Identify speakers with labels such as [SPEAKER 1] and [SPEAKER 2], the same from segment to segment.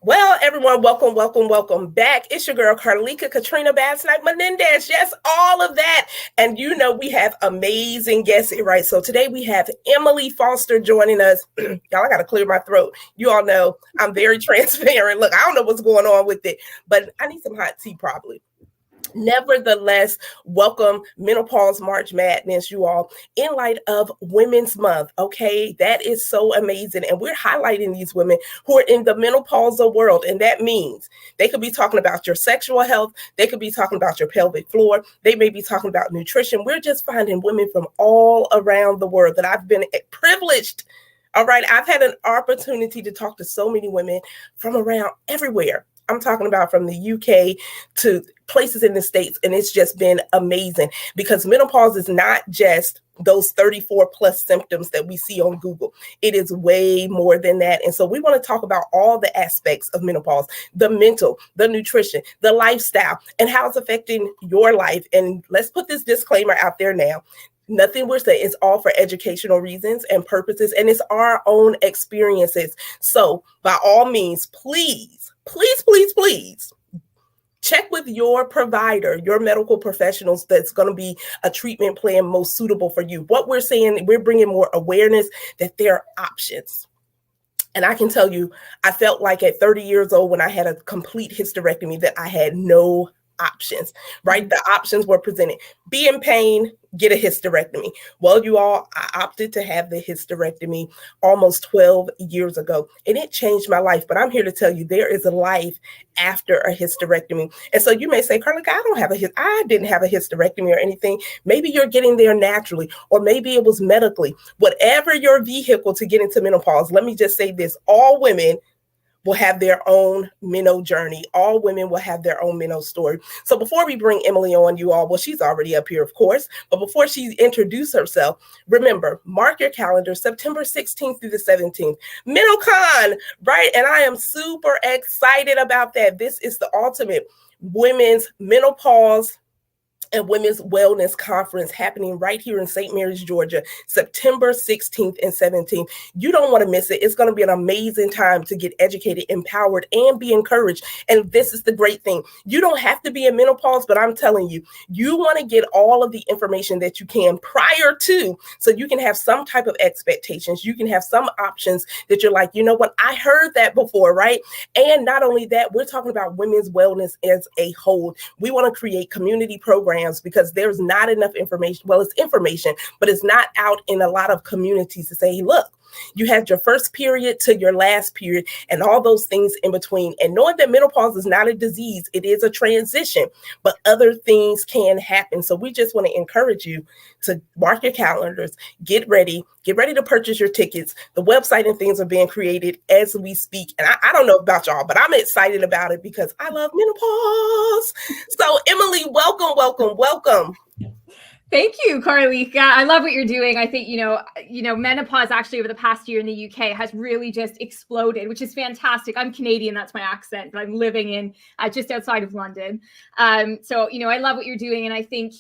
[SPEAKER 1] Well, everyone, welcome back. It's your girl, Carlika Katrina Basnight-Menendez. Yes, all of that. And you know, we have amazing guests here, right? So today we have Emily Foster joining us. Y'all, I got to clear my throat. You all know I'm very transparent. Look, I don't know what's going on with it, but I need some hot tea probably. Nevertheless, welcome Menopause March Madness, you all, in light of Women's Month. Okay, that is so amazing. And we're highlighting these women who are in the menopausal world. And that means they could be talking about your sexual health, they could be talking about your pelvic floor, they may be talking about nutrition. We're just finding women from all around the world that I've been privileged. All right, I've had an opportunity to talk to so many women from around everywhere. I'm talking about from the UK to places in the States, and it's just been amazing because menopause is not just those 34 plus symptoms that we see on Google. It is way more than that. And so we want to talk about all the aspects of menopause, the mental, the nutrition, the lifestyle, and how it's affecting your life. And let's put this disclaimer out there now. Nothing we're saying is all for educational reasons and purposes, and it's our own experiences. So by all means, please check with your provider, your medical professionals that's going to be a treatment plan most suitable for you. What we're saying, we're bringing more awareness that there are options. And I can tell you, I felt like at 30 years old when I had a complete hysterectomy that I had no options, right? The options were presented. Be in pain, get a hysterectomy. Well, you all, I opted to have the hysterectomy almost 12 years ago, and it changed my life. But I'm here to tell you, there is a life after a hysterectomy. And so you may say, Carla, I didn't have a hysterectomy or anything. Maybe you're getting there naturally, or maybe it was medically. Whatever your vehicle to get into menopause, let me just say this, all women will have their own meno journey. All women will have their own meno story. So before we bring Emily on, you all, well, she's already up here, of course, but before she introduces herself, remember, mark your calendar, September 16th through the 17th, MenoCon, right? And I am super excited about that. This is the ultimate women's menopause and Women's Wellness Conference happening right here in St. Mary's, Georgia, September 16th and 17th. You don't want to miss it. It's going to be an amazing time to get educated, empowered, and be encouraged. And this is the great thing. You don't have to be in menopause, but I'm telling you, you want to get all of the information that you can prior to, so you can have some type of expectations. You can have some options that you're like, you know what, I heard that before, right? And not only that, we're talking about women's wellness as a whole. We want to create community programs because there's not enough information. Well, it's information, but it's not out in a lot of communities to say, hey, look, you had your first period to your last period and all those things in between. And knowing that menopause is not a disease, it is a transition, but other things can happen. So we just want to encourage you to mark your calendars, get ready to purchase your tickets. The website and things are being created as we speak. And I don't know about y'all, but I'm excited about it because I love menopause. So Emily, welcome.
[SPEAKER 2] Thank you, Carlika. I love what you're doing. I think, menopause actually over the past year in the UK has really just exploded, which is fantastic. I'm Canadian, that's my accent, but I'm living in just outside of London. So, I love what you're doing. And I think,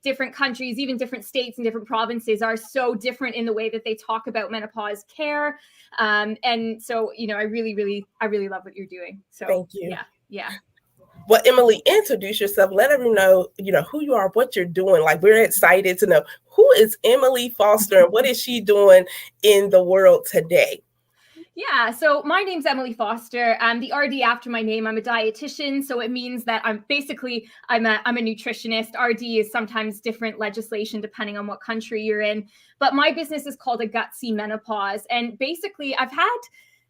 [SPEAKER 2] different countries, even different states and different provinces are so different in the way that they talk about menopause care. And so, I really love what you're doing. So
[SPEAKER 1] thank you.
[SPEAKER 2] Yeah.
[SPEAKER 1] Well, Emily, introduce yourself. Let everyone know, who you are, what you're doing. Like, we're excited to know, who is Emily Foster and what is she doing in the world today?
[SPEAKER 2] Yeah, so my name's Emily Foster. I'm the RD after my name. I'm a dietitian, so it means that I'm a nutritionist. RD is sometimes different legislation depending on what country you're in. But my business is called A Gutsy Menopause. And basically, I've had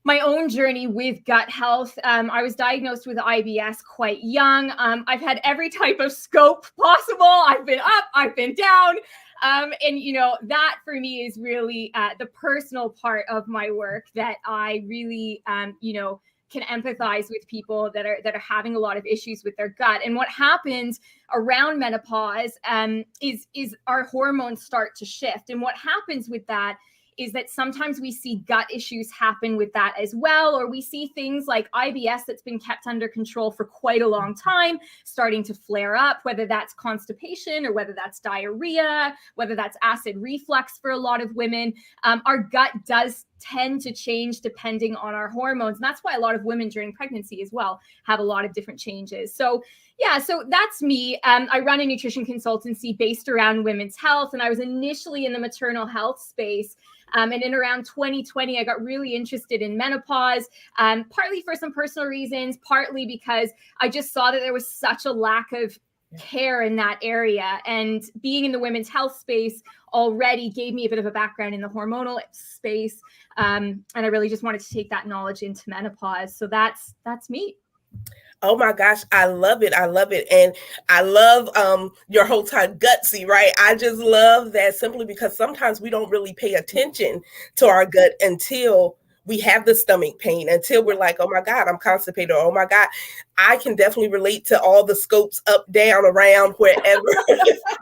[SPEAKER 2] my own journey with gut health. I was diagnosed with IBS quite young. I've had every type of scope possible. I've been up, I've been down. And that for me is really the personal part of my work that I really, can empathize with people that are having a lot of issues with their gut. And what happens around menopause is our hormones start to shift. And what happens with that is that sometimes we see gut issues happen with that as well, or we see things like IBS that's been kept under control for quite a long time starting to flare up, whether that's constipation or whether that's diarrhea, whether that's acid reflux for a lot of women. Our gut does tend to change depending on our hormones. And that's why a lot of women during pregnancy as well have a lot of different changes. So yeah, so that's me. I run a nutrition consultancy based around women's health, and I was initially in the maternal health space. And in around 2020, I got really interested in menopause, partly for some personal reasons, partly because I just saw that there was such a lack of care in that area. And being in the women's health space already gave me a bit of a background in the hormonal space. And I really just wanted to take that knowledge into menopause. So that's me.
[SPEAKER 1] Oh my gosh, I love it. I love it. And I love your whole time gutsy, right? I just love that simply because sometimes we don't really pay attention to our gut until we have the stomach pain, until we're like, oh my God, I'm constipated. Or, oh my God, I can definitely relate to all the scopes up, down, around, wherever,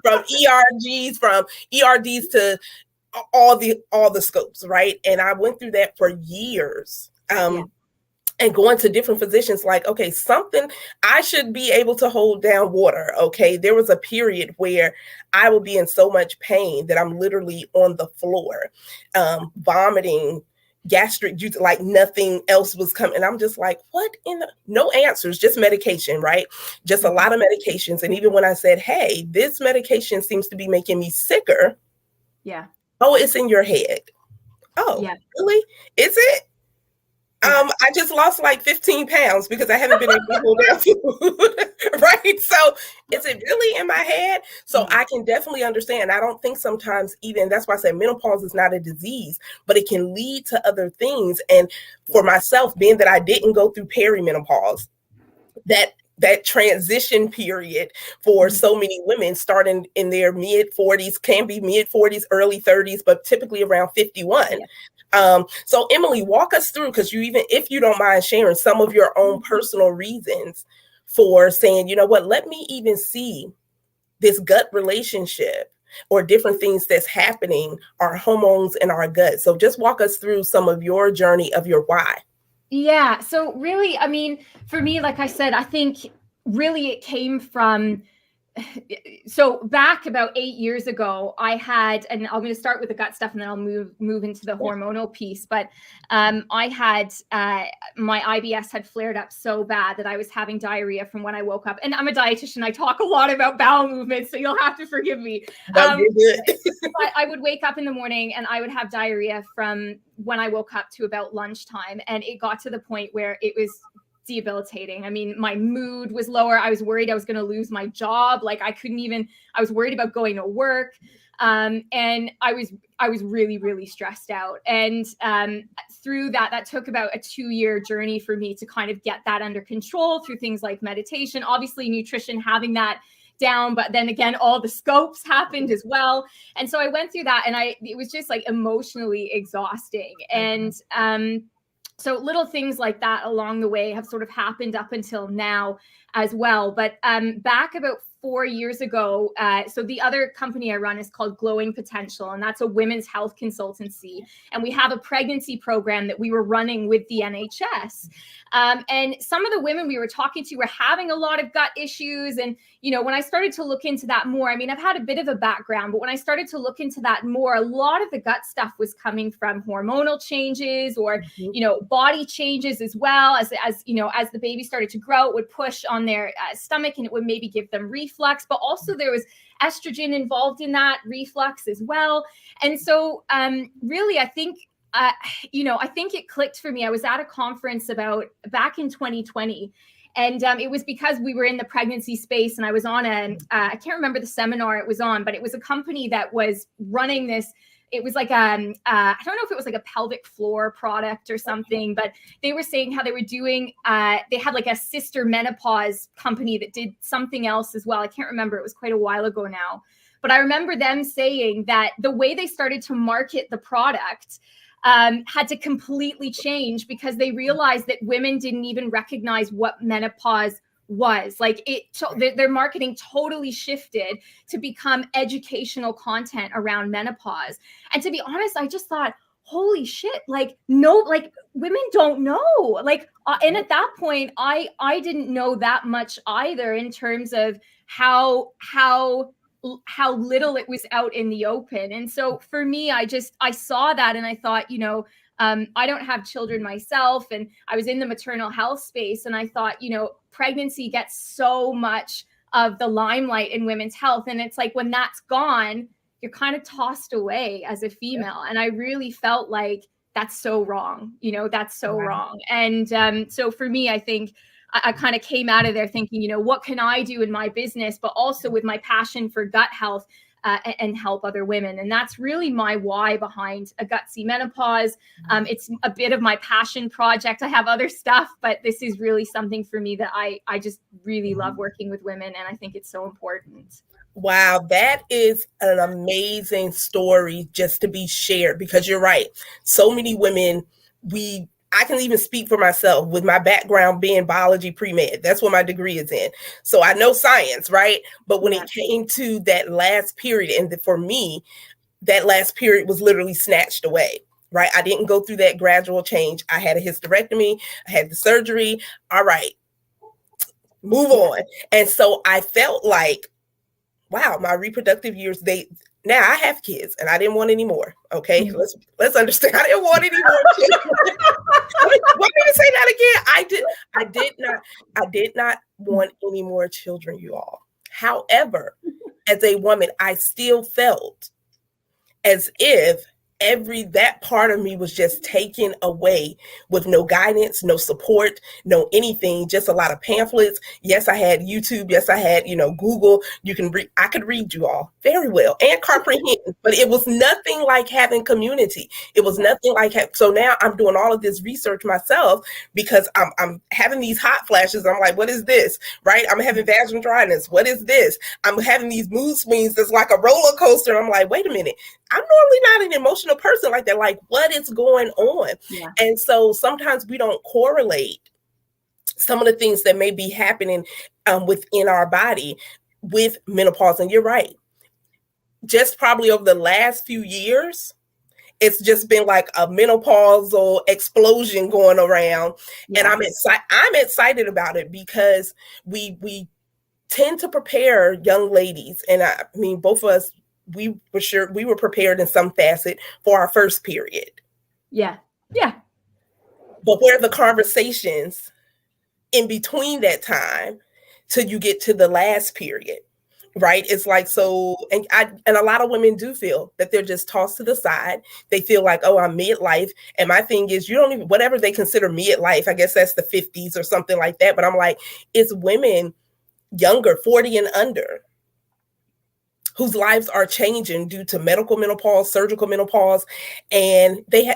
[SPEAKER 1] from ERGs, from ERDs to all the scopes, right? And I went through that for years. And going to different physicians, like, okay, something, I should be able to hold down water. Okay. There was a period where I would be in so much pain that I'm literally on the floor, vomiting, gastric juice, like nothing else was coming. And I'm just like, what in the, no answers, just medication, right? Just a lot of medications. And even when I said, hey, this medication seems to be making me sicker.
[SPEAKER 2] Yeah.
[SPEAKER 1] Oh, it's in your head. Oh, yeah. Really? Is it? I just lost like 15 pounds because I haven't been able to hold down food, right? So is it really in my head? So I can definitely understand. I don't think sometimes even, that's why I said menopause is not a disease, but it can lead to other things. And for myself, being that I didn't go through perimenopause, that transition period for so many women starting in their mid 40s, can be mid 40s, early 30s, but typically around 51. Yeah. So Emily, walk us through, because you, even if you don't mind sharing some of your own personal reasons for saying, you know what, let me even see this gut relationship or different things that's happening, our hormones in our gut. So just walk us through some of your journey of your why.
[SPEAKER 2] Yeah. So really, I mean, for me, like I said, I think really it came from, so back about 8 years ago, I had, and I'm going to start with the gut stuff and then I'll move into the hormonal piece. But I had, my IBS had flared up so bad that I was having diarrhea from when I woke up. And I'm a dietitian. I talk a lot about bowel movements, so you'll have to forgive me. But I would wake up in the morning and I would have diarrhea from when I woke up to about lunchtime. And it got to the point where it was debilitating. I mean, my mood was lower. I was worried I was going to lose my job. Like I was worried about going to work. And I was really, really stressed out. And through that took about a 2-year journey for me to kind of get that under control through things like meditation, obviously nutrition, having that down, but then again, all the scopes happened as well. And so I went through that and it was just like emotionally exhausting. And, so little things like that along the way have sort of happened up until now as well. But back about 4 years ago, so the other company I run is called Glowing Potential, and that's a women's health consultancy. And we have a pregnancy program that we were running with the NHS. And some of the women we were talking to were having a lot of gut issues. And, you know, when I started to look into that more, I mean, I've had a bit of a background, but when I started to look into that more, a lot of the gut stuff was coming from hormonal changes or, you know, body changes as well. As you know, as the baby started to grow, it would push on their stomach and it would maybe give them reflux, but also there was estrogen involved in that reflux as well. And so really, I think, you know, I think it clicked for me. I was at a conference back in 2020. And it was because we were in the pregnancy space and I was on I can't remember the seminar it was on, but it was a company that was running this. It was like, I don't know if it was like a pelvic floor product or something, but they were saying how they were doing, they had like a sister menopause company that did something else as well. I can't remember. It was quite a while ago now, but I remember them saying that the way they started to market the product had to completely change because they realized that women didn't even recognize what menopause was. Like their marketing totally shifted to become educational content around menopause. And to be honest, I just thought, holy shit, like women don't know. Like, and at that point, I didn't know that much either in terms of how little it was out in the open. And so for me, I saw that and I thought, you know, I don't have children myself, and I was in the maternal health space, and I thought, pregnancy gets so much of the limelight in women's health. And it's like, when that's gone, you're kind of tossed away as a female. And I really felt like that's so wrong. That's so wrong. And so for me, I think I kind of came out of there thinking, what can I do in my business, but also with my passion for gut health, and help other women. And that's really my why behind A Gutsy Menopause. It's a bit of my passion project. I have other stuff, but this is really something for me that I just really love working with women. And I think it's so important.
[SPEAKER 1] Wow, that is an amazing story just to be shared, because you're right. So many women, I can even speak for myself with my background being biology pre-med. That's what my degree is in. So I know science, right? But when it came to that last period, and for me, that last period was literally snatched away, right? I didn't go through that gradual change. I had a hysterectomy. I had the surgery. All right, move on. And so I felt like, wow, my reproductive years, now I have kids and I didn't want any more. Okay. Mm-hmm. Let's understand. I didn't want any more kids. Why did you say that again? I did not want any more children, you all. However, as a woman, I still felt as if that part of me was just taken away with no guidance, no support, no anything, just a lot of pamphlets. Yes, I had YouTube. Yes, I had, Google. I could read you all very well and comprehend, but it was nothing like having community. It was nothing like, so now I'm doing all of this research myself because I'm having these hot flashes. I'm like, what is this? Right? I'm having vaginal dryness. What is this? I'm having these mood swings. That's like a roller coaster. I'm like, wait a minute. I'm normally not an emotional person like that. Like, what is going on? Yeah. And so sometimes we don't correlate some of the things that may be happening within our body with menopause. And you're right. Just probably over the last few years, it's just been like a menopausal explosion going around. Yeah. And I'm excited about it because we tend to prepare young ladies. And I mean, both of us, we were prepared in some facet for our first period.
[SPEAKER 2] Yeah. Yeah.
[SPEAKER 1] But where are the conversations in between that time till you get to the last period, right? It's like, so, and a lot of women do feel that they're just tossed to the side. They feel like, oh, I'm midlife. And my thing is, you don't even, whatever they consider midlife, I guess that's the 50s or something like that. But I'm like, it's women younger, 40 and under, whose lives are changing due to medical menopause, surgical menopause, and they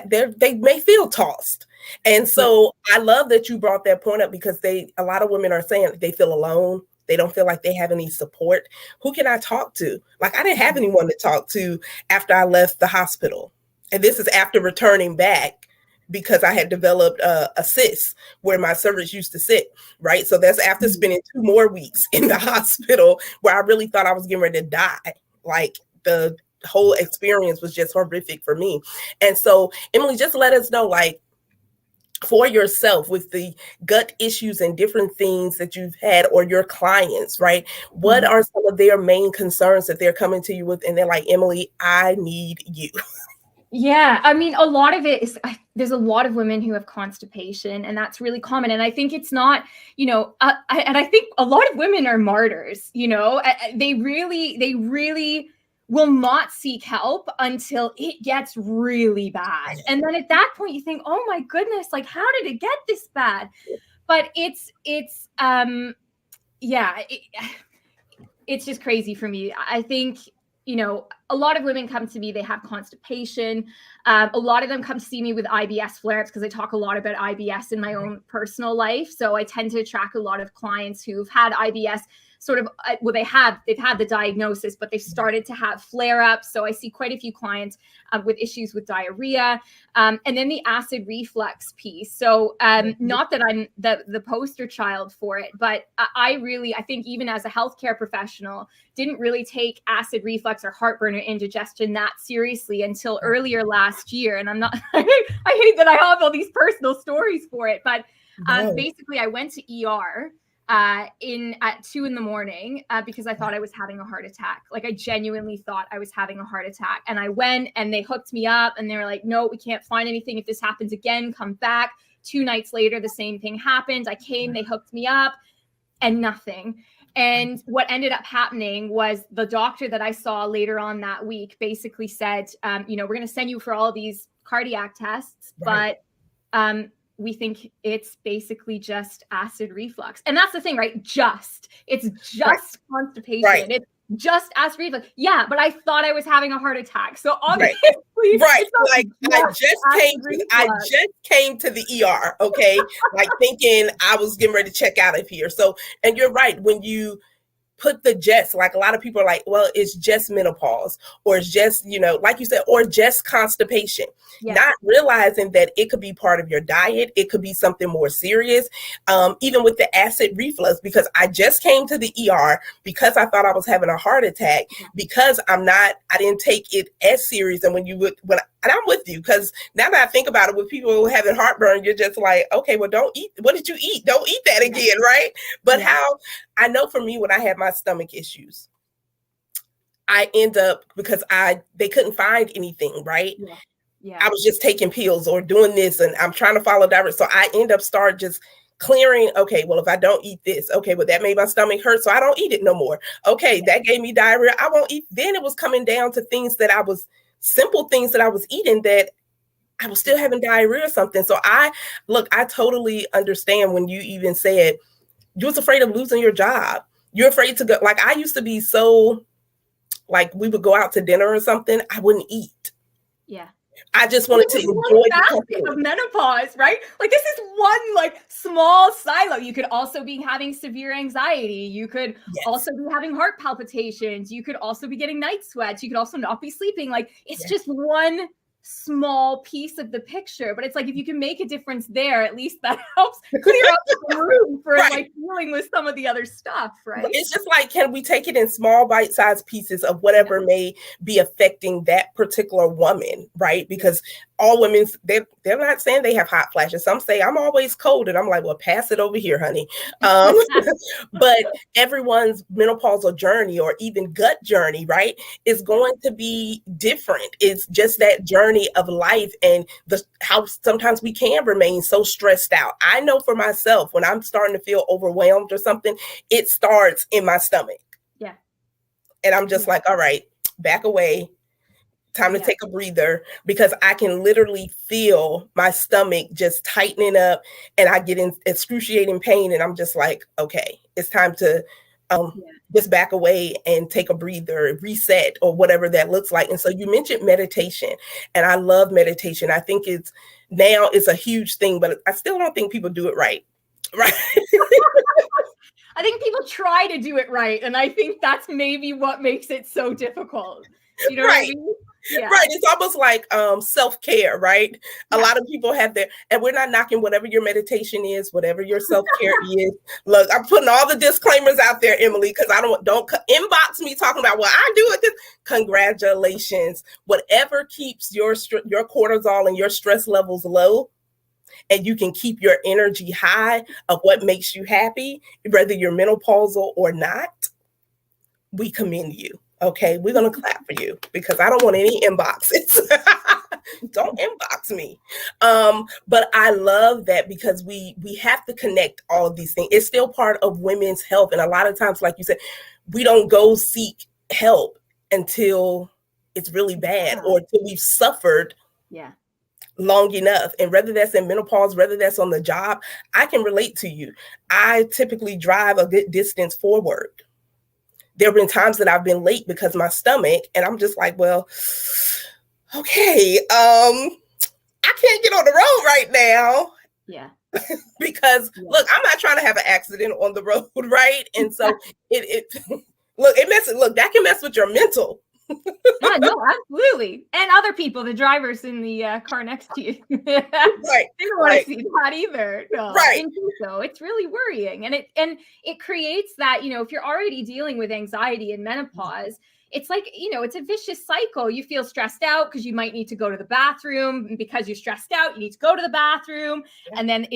[SPEAKER 1] may feel tossed. And so I love that you brought that point up, because a lot of women are saying they feel alone. They don't feel like they have any support. Who can I talk to? Like, I didn't have anyone to talk to after I left the hospital. And this is after returning back, because I had developed a cyst where my cervix used to sit, right? So that's after spending 2 more weeks in the hospital where I really thought I was getting ready to die. Like, the whole experience was just horrific for me. And so, Emily, just let us know, like, for yourself with the gut issues and different things that you've had, or your clients, right? What are some of their main concerns that they're coming to you with? And they're like, Emily, I need you.
[SPEAKER 2] Yeah, I mean, a lot of it is, there's a lot of women who have constipation, and that's really common. And I think it's not, and I think a lot of women are martyrs, they really will not seek help until it gets really bad. And then at that point you think, oh my goodness, like, how did it get this bad? But it's just crazy for me. I think, a lot of women come to me, they have constipation. A lot of them come to see me with IBS flare-ups, because I talk a lot about IBS in my own personal life. So I tend to attract a lot of clients who've had IBS sort of, well, they've had the diagnosis, but they've started to have flare-ups. So I see quite a few clients with issues with diarrhea, and then the acid reflux piece. So not that I'm the poster child for it, but I think even as a healthcare professional, didn't really take acid reflux or heartburn or indigestion that seriously until earlier last year. And I'm not, I hate that I have all these personal stories for it, but basically I went to ER at 2 a.m. Because I thought I was having a heart attack. Like, I genuinely thought I was having a heart attack. And I went and they hooked me up and they were like, no, we can't find anything. If this happens again, come back. 2 nights later, the same thing happened. I came, they hooked me up, and nothing. And what ended up happening was the doctor that I saw later on that week basically said, we're going to send you for all these cardiac tests, but we think it's basically just acid reflux. And that's the thing, right? It's just constipation.
[SPEAKER 1] Right.
[SPEAKER 2] It's just acid reflux. Yeah, but I thought I was having a heart attack. So obviously,
[SPEAKER 1] right. Like I just came to the ER, okay? Like thinking I was getting ready to check out of here. So, and you're right, when you put the just, like a lot of people are like, well, it's just menopause, or it's just, like you said, or just constipation, not realizing that it could be part of your diet. It could be something more serious. Even with the acid reflux, because I just came to the ER because I thought I was having a heart attack, because I didn't take it as serious. And and I'm with you, because now that I think about it, with people having heartburn, you're just like, okay, well, don't eat. What did you eat? Don't eat that again, right? But how I know for me, when I had my stomach issues, I end up, because they couldn't find anything, right? I was just taking pills or doing this, and I'm trying to follow direct. So I end up start just clearing. Okay, well, if I don't eat this, okay, well, that made my stomach hurt, so I don't eat it no more. Okay, that gave me diarrhea. I won't eat. Then it was coming down to simple things that I was eating that I was still having diarrhea or something. So I totally understand when you even said you was afraid of losing your job. You're afraid to go. Like, I used to be so, like, we would go out to dinner or something, I wouldn't eat.
[SPEAKER 2] Yeah.
[SPEAKER 1] I just wanted to enjoy the company
[SPEAKER 2] of menopause, right? Like, this is one small silo. You could also be having severe anxiety. You could also be having heart palpitations. You could also be getting night sweats. You could also not be sleeping. Like, it's just one small piece of the picture, but it's like, if you can make a difference there, at least that helps clear up the room for dealing with some of the other stuff, right?
[SPEAKER 1] It's just like, can we take it in small bite-sized pieces of whatever may be affecting that particular woman, right? Because all women, they're not saying they have hot flashes. Some say, I'm always cold, and I'm like, well, pass it over here, honey. But everyone's menopausal journey, or even gut journey, right, is going to be different. It's just that journey of life, and how sometimes we can remain so stressed out. I know for myself, when I'm starting to feel overwhelmed or something, it starts in my stomach. Yeah. And I'm just like, all right, back away. Time to take a breather, because I can literally feel my stomach just tightening up, and I get in excruciating pain. And I'm just like, okay, it's time to just back away and take a breather, reset, or whatever that looks like. And so you mentioned meditation, and I love meditation. I think it's a huge thing, but I still don't think people do it right. Right.
[SPEAKER 2] I think people try to do it right. And I think that's maybe what makes it so difficult. You know what I mean? Yeah.
[SPEAKER 1] Right. It's almost like self-care, right? A lot of people have and we're not knocking whatever your meditation is, whatever your self-care is. Look, I'm putting all the disclaimers out there, Emily, because don't inbox me talking about, well, I do it. Congratulations. Whatever keeps your cortisol and your stress levels low, and you can keep your energy high of what makes you happy, whether you're menopausal or not, we commend you. Okay, we're going to clap for you, because I don't want any inboxes. Don't inbox me. But I love that, because we have to connect all of these things. It's still part of women's health. And a lot of times, like you said, we don't go seek help until it's really bad, or until we've suffered long enough. And whether that's in menopause, whether that's on the job, I can relate to you. I typically drive a good distance for work. There have been times that I've been late because my stomach, and I'm just like, well, okay, I can't get on the road right now. Yeah. Because look, I'm not trying to have an accident on the road, right? And so that can mess with your mental.
[SPEAKER 2] Yeah, no, absolutely. And other people, the drivers in the car next to you. Right. They don't want to see that either. No, right. So it's really worrying. And it creates that, if you're already dealing with anxiety and menopause, it's like, it's a vicious cycle. You feel stressed out because you might need to go to the bathroom. And because you're stressed out, you need to go to the bathroom. Yeah. And then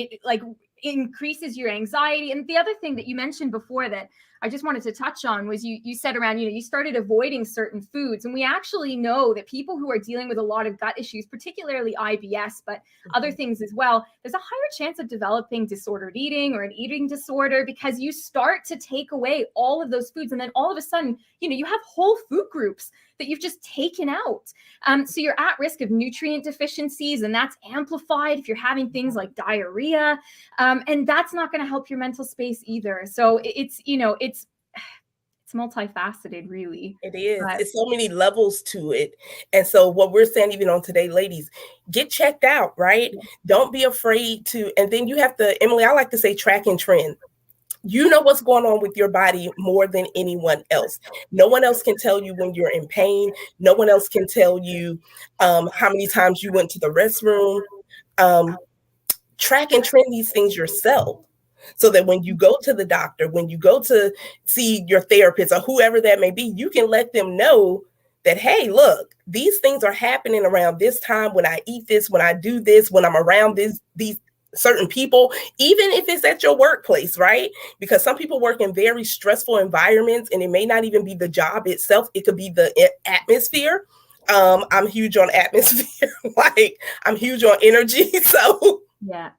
[SPEAKER 2] increases your anxiety. And the other thing that you mentioned before that I just wanted to touch on was you said around, you started avoiding certain foods. And we actually know that people who are dealing with a lot of gut issues, particularly IBS, but other things as well, there's a higher chance of developing disordered eating or an eating disorder because you start to take away all of those foods. And then all of a sudden, you have whole food groups that you've just taken out. So you're at risk of nutrient deficiencies, and that's amplified if you're having things like diarrhea. And that's not going to help your mental space either. So it's multifaceted, really.
[SPEAKER 1] It is. It's so many levels to it. And so what we're saying, even on today, ladies, get checked out, right? Yeah. Don't be afraid to. And then you have to, Emily, I like to say track and trend. You know what's going on with your body more than anyone else. No one else can tell you when you're in pain. No one else can tell you how many times you went to the restroom. Track and trend these things yourself so that when you go to the doctor, when you go to see your therapist or whoever that may be, you can let them know that, hey, look, these things are happening around this time when I eat this, when I do this, when I'm around these certain people, even if it's at your workplace, right? Because some people work in very stressful environments and it may not even be the job itself. It could be the atmosphere. I'm huge on atmosphere. Like I'm huge on energy. So
[SPEAKER 2] yeah.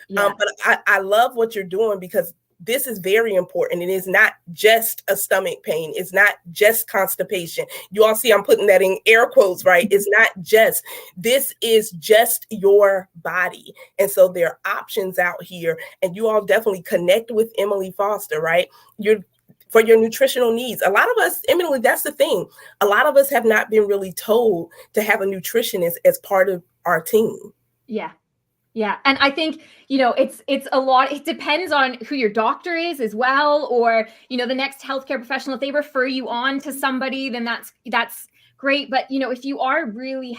[SPEAKER 1] But I love what you're doing because this is very important. It is not just a stomach pain. It's not just constipation. You all see I'm putting that in air quotes, right? It's not just, this is just your body. And so there are options out here, and you all definitely connect with Emily Foster, right? For your nutritional needs. A lot of us, Emily, that's the thing. A lot of us have not been really told to have a nutritionist as part of our team.
[SPEAKER 2] Yeah. Yeah. And I think, it's a lot. It depends on who your doctor is as well. Or, the next healthcare professional, if they refer you on to somebody, then that's great. But, if you are really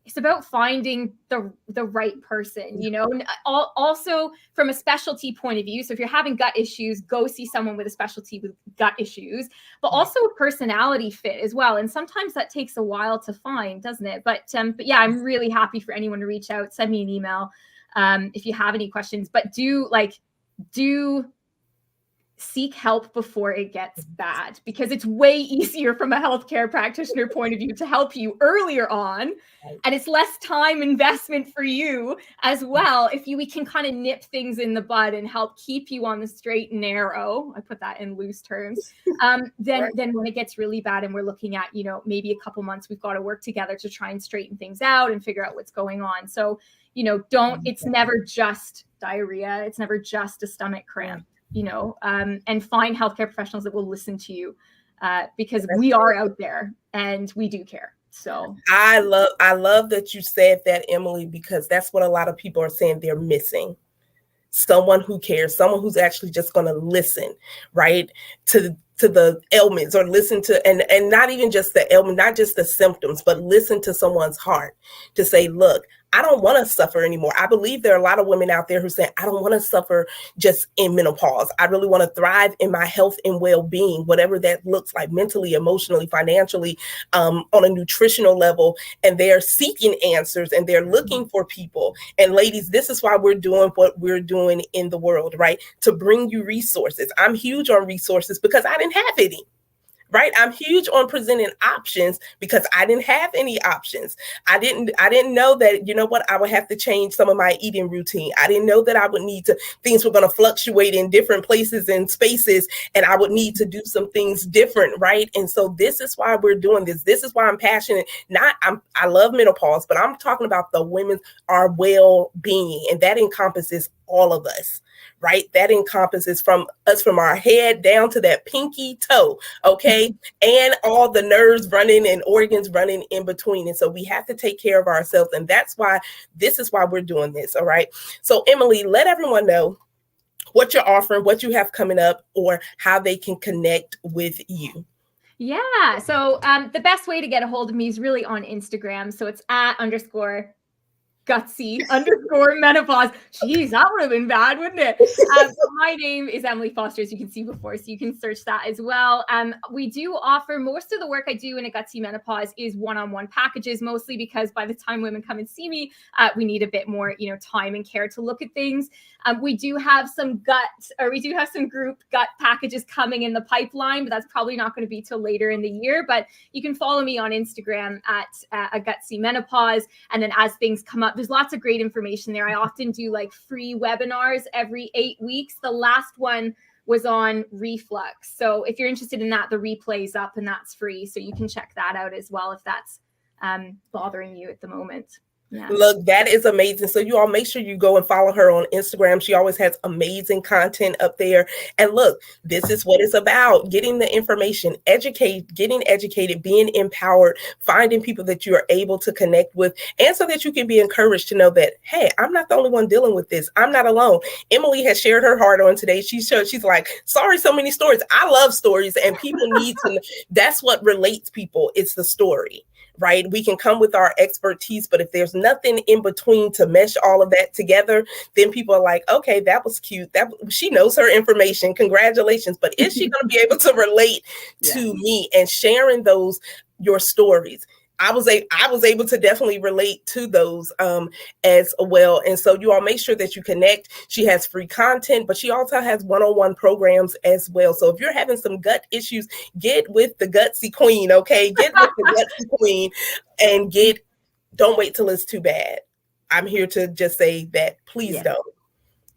[SPEAKER 2] it's about finding the right person, and also from a specialty point of view. So if you're having gut issues, go see someone with a specialty with gut issues, but also a personality fit as well. And sometimes that takes a while to find, doesn't it? But yeah, I'm really happy for anyone to reach out, send me an email if you have any questions, but do seek help before it gets bad, because it's way easier from a healthcare practitioner point of view to help you earlier on. And it's less time investment for you as well if we can kind of nip things in the bud and help keep you on the straight and narrow. I put that in loose terms. Then when it gets really bad and we're looking at, maybe a couple months, we've got to work together to try and straighten things out and figure out what's going on. So, it's never just diarrhea. It's never just a stomach cramp. And find healthcare professionals that will listen to you because we are out there and we do care. So
[SPEAKER 1] I love that you said that, Emily, because that's what a lot of people are saying they're missing. Someone who cares, someone who's actually just going to listen, right, to the ailments, or listen to, and not even just the ailment, not just the symptoms, but listen to someone's heart to say, look, I don't want to suffer anymore. I believe there are a lot of women out there who say, I don't want to suffer just in menopause. I really want to thrive in my health and well-being, whatever that looks like, mentally, emotionally, financially, on a nutritional level. And they're seeking answers and they're looking for people. And ladies, this is why we're doing what we're doing in the world, right? To bring you resources. I'm huge on resources because I didn't have any. Right. I'm huge on presenting options because I didn't have any options. I didn't know that, I would have to change some of my eating routine. I didn't know that I would need to, things were going to fluctuate in different places and spaces, and I would need to do some things different. Right. And so this is why we're doing this. This is why I'm passionate. I love menopause, but I'm talking about the women, our well-being, and that encompasses all of us. Right? That encompasses from our head down to that pinky toe. Okay. And all the nerves running and organs running in between. And so we have to take care of ourselves. And this is why we're doing this. All right. So Emily, let everyone know what you're offering, what you have coming up, or how they can connect with you.
[SPEAKER 2] Yeah. So the best way to get a hold of me is really on Instagram. So it's @_Gutsy @Gutsy_Menopause. Jeez, that would have been bad, wouldn't it? My name is Emily Foster, as you can see before, so you can search that as well. We do offer, most of the work I do in A Gutsy Menopause is one-on-one packages, mostly because by the time women come and see me, we need a bit more, time and care to look at things. We do have some group gut packages coming in the pipeline, but that's probably not going to be till later in the year. But you can follow me on Instagram at A Gutsy Menopause. And then as things come up, there's lots of great information there. I often do like free webinars every 8 weeks. The last one was on reflux. So if you're interested in that, the replay's up and that's free. So you can check that out as well if that's bothering you at the moment. Yeah.
[SPEAKER 1] Look, that is amazing. So you all make sure you go and follow her on Instagram. She always has amazing content up there. And look, this is what it's about: getting the information, getting educated, being empowered, finding people that you are able to connect with, and so that you can be encouraged to know that, hey, I'm not the only one dealing with this. I'm not alone. Emily has shared her heart on today. She's like, sorry, so many stories. I love stories, and people need to, that's what relates people. It's the story. Right? We can come with our expertise, but if there's nothing in between to mesh all of that together, then people are like, okay, that was cute. She knows her information. Congratulations. But is she going to be able to relate to me? And sharing your stories, I was able to definitely relate to those as well. And so you all make sure that you connect. She has free content, but she also has one-on-one programs as well. So if you're having some gut issues, get with the Gutsy Queen, okay? Get with the Gutsy Queen and don't wait till it's too bad. I'm here to just say that please don't.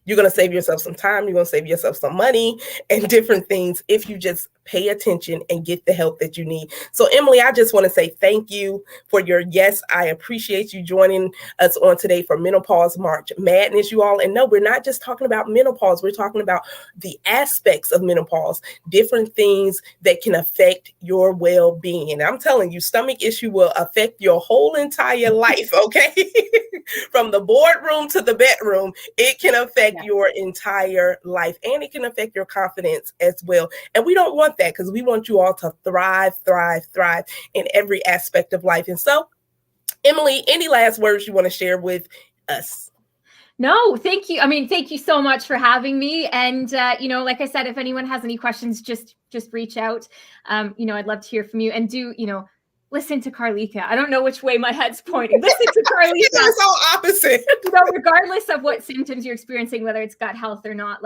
[SPEAKER 1] You're going to save yourself some time. You're going to save yourself some money and different things if you just pay attention and get the help that you need. So Emily, I just want to say thank you for your yes. I appreciate you joining us on today for Menopause March Madness, you all. And no, we're not just talking about menopause. We're talking about the aspects of menopause, different things that can affect your well-being. And I'm telling you, stomach issue will affect your whole entire life, okay? From the boardroom to the bedroom, it can affect your entire life, and it can affect your confidence as well. And we don't want that, because we want you all to thrive in every aspect of life. And so, Emily, any last words you want to share with us?
[SPEAKER 2] No, thank you. I mean, thank you so much for having me. And, like I said, if anyone has any questions, just reach out. I'd love to hear from you, and listen to Carlika. I don't know which way my head's pointing. Listen to Carlika.
[SPEAKER 1] It's all opposite.
[SPEAKER 2] Regardless of what symptoms you're experiencing, whether it's gut health or not,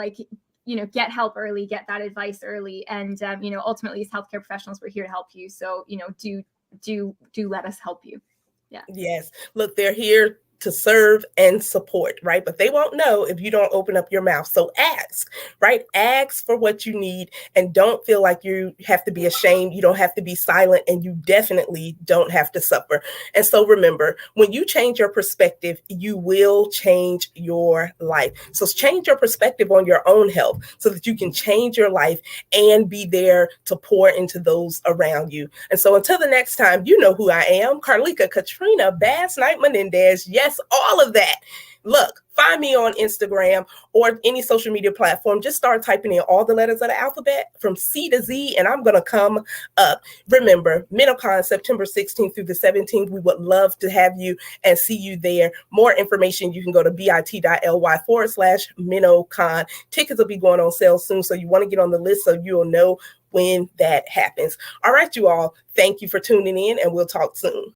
[SPEAKER 2] get help early, get that advice early. And, ultimately as healthcare professionals, we're here to help you. So, do let us help you. Yeah.
[SPEAKER 1] Yes. Look, they're here to serve and support, right? But they won't know if you don't open up your mouth. So ask, right? Ask for what you need, and don't feel like you have to be ashamed. You don't have to be silent, and you definitely don't have to suffer. And so remember, when you change your perspective, you will change your life. So change your perspective on your own health so that you can change your life and be there to pour into those around you. And so until the next time, you know who I am, Carlika Katrina Basnight-Menendez. Yes, all of that. Look, find me on Instagram or any social media platform. Just start typing in all the letters of the alphabet from C to Z, and I'm going to come up. Remember, MenoCon, September 16th through the 17th. We would love to have you and see you there. More information, you can go to bit.ly/MenoCon. Tickets will be going on sale soon, so you want to get on the list so you'll know when that happens. All right, you all. Thank you for tuning in, and we'll talk soon.